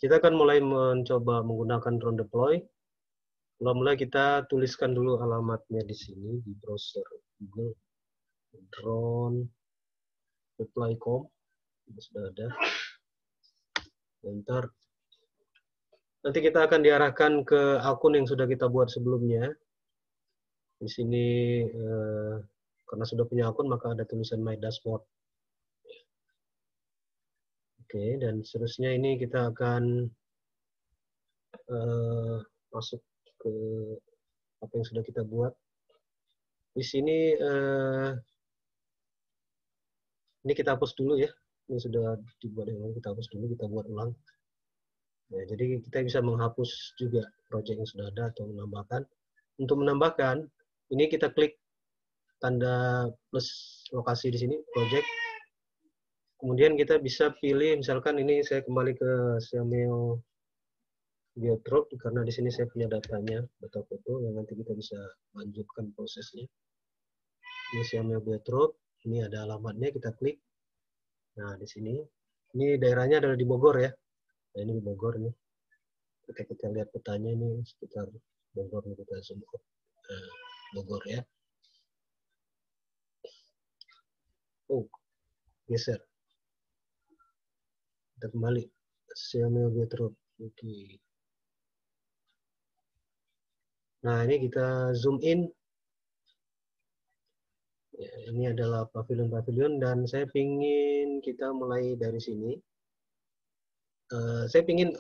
Kita akan mulai mencoba menggunakan drone deploy. Mula-mula kita tuliskan dulu alamatnya di sini di browser Google. Drone deploy.com sudah ada. Enter. Nanti kita akan diarahkan ke akun yang sudah kita buat sebelumnya. Di sini karena sudah punya akun maka ada tulisan My Dashboard. Oke, dan seterusnya ini kita akan masuk ke apa yang sudah kita buat. Di sini ini kita hapus dulu ya. Ini sudah dibuat yang lalu, kita hapus dulu, kita buat ulang. Nah, jadi kita bisa menghapus juga project yang sudah ada atau menambahkan. Untuk menambahkan, ini kita klik tanda plus lokasi di sini, project. Kemudian kita bisa pilih, misalkan ini saya kembali ke Xiaomi Geotrope karena di sini saya punya datanya, data foto yang nanti kita bisa lanjutkan prosesnya. Ini Xiaomi Geotrope, ini ada alamatnya, kita klik. Nah, di sini, ini daerahnya adalah di Bogor ya. Nah, ini di Bogor nih. Kita lihat petanya ini sekitar Bogor, kita zoom ke Bogor ya. Oh, geser. Kita kembali Xiaomi Geotrope. Oke. Nah, ini kita zoom in. Ya, ini adalah pavilion-pavilion dan saya ingin kita mulai dari sini. Saya ingin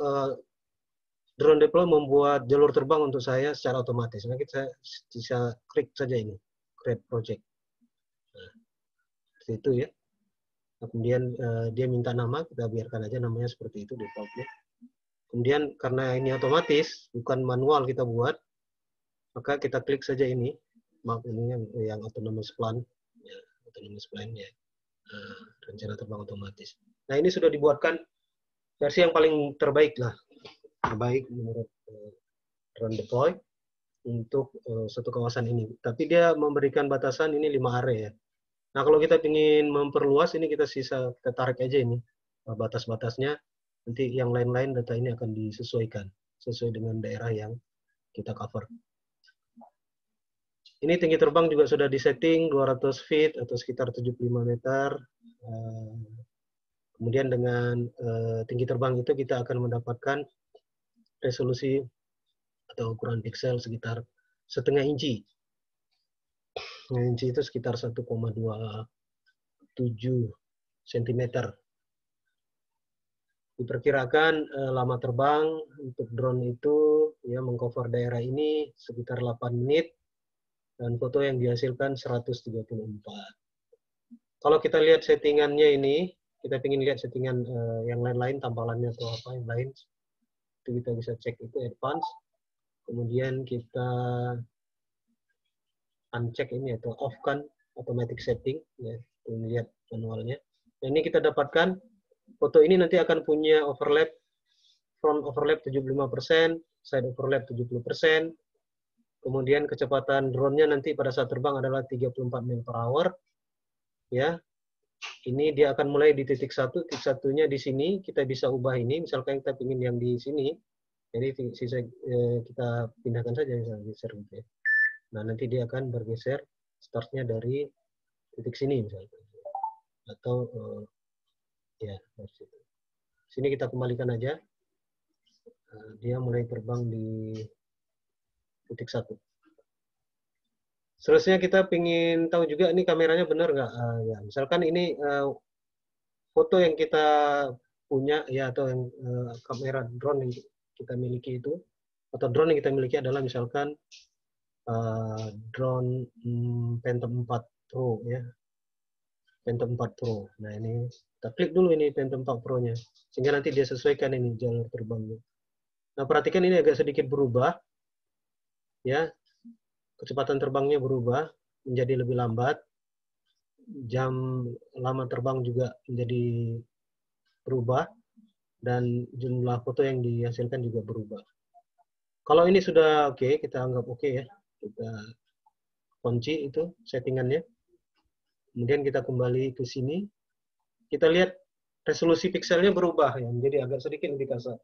drone deploy membuat jalur terbang untuk saya secara otomatis. Nah, kita bisa klik saja ini, create project. Nah, seperti itu ya. Kemudian dia minta nama, kita biarkan aja namanya seperti itu defaultnya. Kemudian karena ini otomatis, bukan manual kita buat, maka kita klik saja ini. Maaf, ini yang autonomous plan, ya, autonomous plan ya, rencana terbang otomatis. Nah, ini sudah dibuatkan versi yang paling terbaik lah, terbaik menurut drone deploy untuk satu kawasan ini. Tapi dia memberikan batasan ini 5 area. Nah, kalau kita ingin memperluas ini kita tarik aja ini batas-batasnya. Nanti yang lain-lain data ini akan disesuaikan sesuai dengan daerah yang kita cover. Ini tinggi terbang juga sudah disetting 200 feet atau sekitar 75 meter. Kemudian dengan tinggi terbang itu kita akan mendapatkan resolusi atau ukuran piksel sekitar 0,5 inci. 0,5 inci itu sekitar 1,27 cm. Diperkirakan lama terbang untuk drone itu ya mengcover daerah ini sekitar 8 menit dan foto yang dihasilkan 134. Kalau kita lihat settingannya ini, kita ingin lihat settingan yang lain-lain, tampalannya atau apa yang lain, itu kita bisa cek itu advance. Kemudian kita uncheck ini atau off kan automatic setting, ya, lihat manualnya. Dan ini kita dapatkan foto ini nanti akan punya overlap, front overlap 75%, side overlap 70%. Kemudian kecepatan drone-nya nanti pada saat terbang adalah 34 mil per hour. Ya, ini dia akan mulai di titik 1, titik satunya di sini, kita bisa ubah ini, misalkan kita ingin yang di sini, jadi kita pindahkan saja misalnya geser gitu ya. Nah, nanti dia akan bergeser startnya dari titik sini misalnya. Atau ya, dari situ. Sini kita kembalikan aja. Dia mulai terbang di titik 1. Seterusnya kita ingin tahu juga ini kameranya benar nggak? Ya, misalkan ini foto yang kita punya ya atau yang kamera drone yang kita miliki itu atau drone yang kita miliki adalah misalkan drone Phantom 4 Pro ya. Phantom 4 Pro. Nah, ini kita klik dulu ini Phantom 4 Pro-nya sehingga nanti dia sesuaikan ini jalur terbangnya. Nah, perhatikan ini agak sedikit berubah ya. Kecepatan terbangnya berubah menjadi lebih lambat. Jam lama terbang juga menjadi berubah dan jumlah foto yang dihasilkan juga berubah. Kalau ini sudah oke, kita anggap oke ya. Kita kunci itu settingannya. Kemudian kita kembali ke sini. Kita lihat resolusi pikselnya berubah ya, menjadi agak sedikit lebih kasar.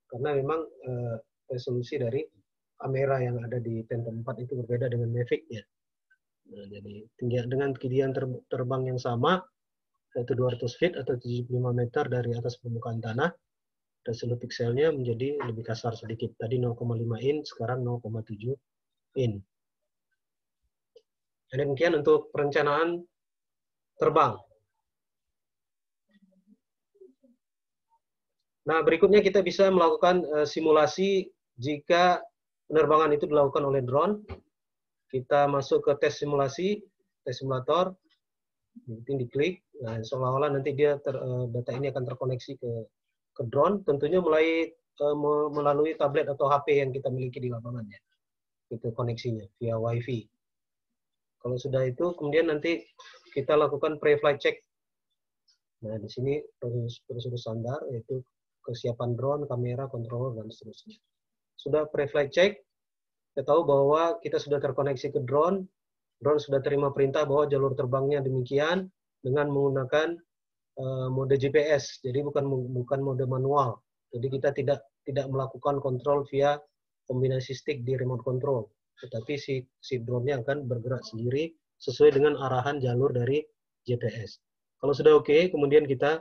karena memang resolusi dari kamera yang ada di Phantom 4 itu berbeda dengan Mavic-nya. Nah, jadi dengan ketinggian terbang yang sama, yaitu 200 feet atau 75 meter dari atas permukaan tanah, resolusi pikselnya menjadi lebih kasar sedikit. Tadi 0,5 in, sekarang 0,7 in. Dan demikian untuk perencanaan terbang. Nah, berikutnya kita bisa melakukan simulasi jika penerbangan itu dilakukan oleh drone. Kita masuk ke tes simulasi, tes simulator, nanti diklik. Nah, seolah-olah nanti dia data ini akan terkoneksi ke drone, tentunya melalui tablet atau HP yang kita miliki di lapangan ya. Itu koneksinya via WiFi. Kalau sudah itu, kemudian nanti kita lakukan pre-flight check. Nah, di sini prosedur standar, yaitu kesiapan drone, kamera, controller, dan seterusnya. Sudah pre-flight check, kita tahu bahwa kita sudah terkoneksi ke drone sudah terima perintah bahwa jalur terbangnya demikian dengan menggunakan mode GPS, jadi bukan mode manual. Jadi kita tidak melakukan kontrol via kombinasi stick di remote control, tetapi si drone-nya akan bergerak sendiri sesuai dengan arahan jalur dari GPS. Kalau sudah oke, kemudian kita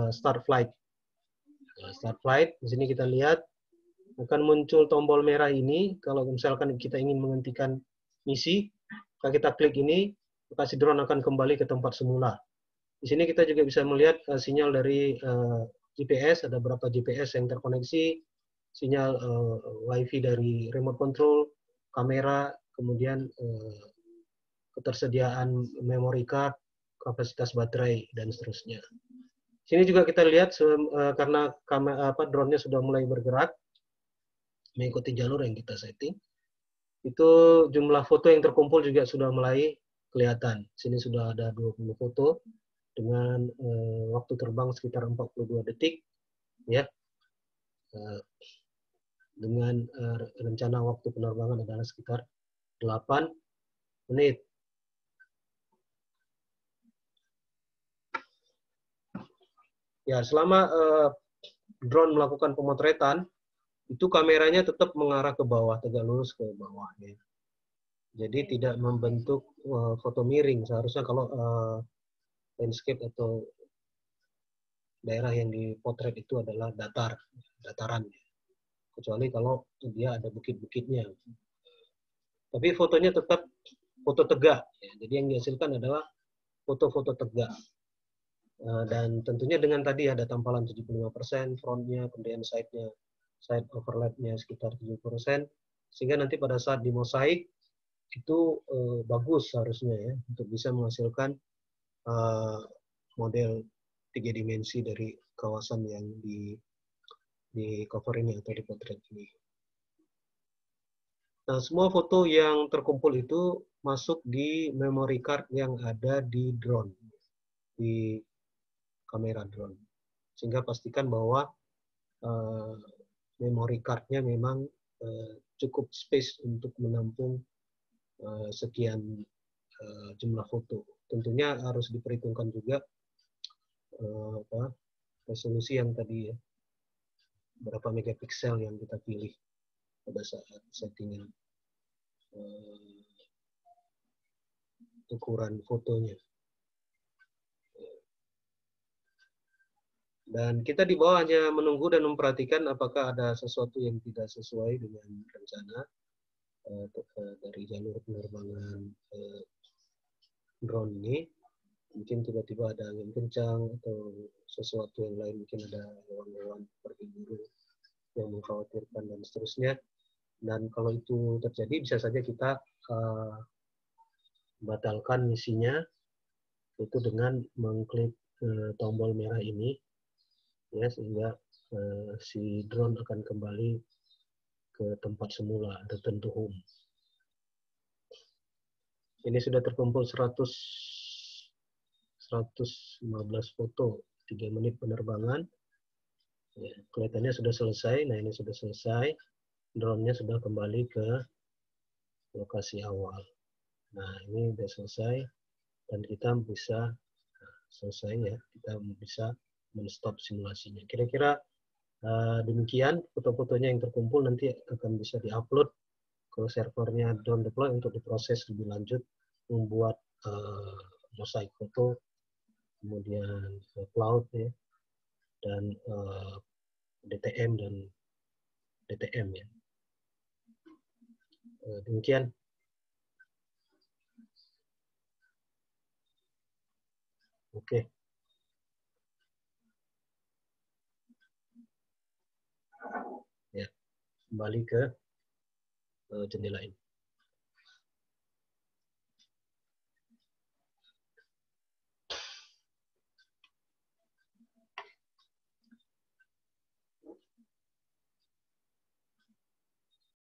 start flight. Start flight, di sini kita lihat akan muncul tombol merah ini. Kalau misalkan kita ingin menghentikan misi, kalau kita klik ini, maka si drone akan kembali ke tempat semula. Di sini kita juga bisa melihat sinyal dari GPS, ada berapa GPS yang terkoneksi, sinyal WiFi dari remote control, kamera, kemudian ketersediaan memory card, kapasitas baterai, dan seterusnya. Sini juga kita lihat karena drone-nya sudah mulai bergerak, mengikuti jalur yang kita setting, itu jumlah foto yang terkumpul juga sudah mulai kelihatan. Sini sudah ada 20 foto dengan waktu terbang sekitar 42 detik, ya. Dengan rencana waktu penerbangan adalah sekitar 8 menit. Ya, selama drone melakukan pemotretan, itu kameranya tetap mengarah ke bawah, tegak lurus ke bawah. Ya. Jadi tidak membentuk foto miring. Seharusnya kalau landscape atau daerah yang dipotret itu adalah dataran. Kecuali kalau dia ada bukit-bukitnya. Tapi fotonya tetap foto tegak. Ya. Jadi yang dihasilkan adalah foto-foto tegak. Dan tentunya dengan tadi ada tampalan 75%, frontnya, kemudian side overlapnya sekitar 70%, sehingga nanti pada saat dimosaik itu bagus harusnya ya, untuk bisa menghasilkan model 3 dimensi dari kawasan yang di cover ini atau di potret ini. Nah, semua foto yang terkumpul itu masuk di memory card yang ada di drone, di kamera drone. Sehingga pastikan bahwa memory card-nya memang cukup space untuk menampung sekian jumlah foto. Tentunya harus diperhitungkan juga resolusi yang tadi ya, berapa megapiksel yang kita pilih pada saat settingan ukuran fotonya. Dan kita di bawah hanya menunggu dan memperhatikan apakah ada sesuatu yang tidak sesuai dengan rencana dari jalur penerbangan drone ini. Mungkin tiba-tiba ada angin kencang atau sesuatu yang lain, mungkin ada hewan-hewan seperti burung yang mengkhawatirkan dan seterusnya. Dan kalau itu terjadi, bisa saja kita batalkan misinya, itu dengan mengklik tombol merah ini, ya, sehingga si drone akan kembali ke tempat semula, return to home. Ini sudah terkumpul 115 foto, 3 menit penerbangan. Ya, kelihatannya sudah selesai. Nah, ini sudah selesai. Drone-nya sudah kembali ke lokasi awal. Nah, ini sudah selesai. Dan kita bisa selesai ya. Kita bisa men-stop simulasinya. Kira-kira Demikian foto-fotonya yang terkumpul nanti akan bisa diupload ke servernya Drone Deploy untuk diproses lebih lanjut, membuat mosaik foto, kemudian cloud ya, dan DTM dan DTM ya. Demikian. Oke. Ya, kembali ke jendela ini.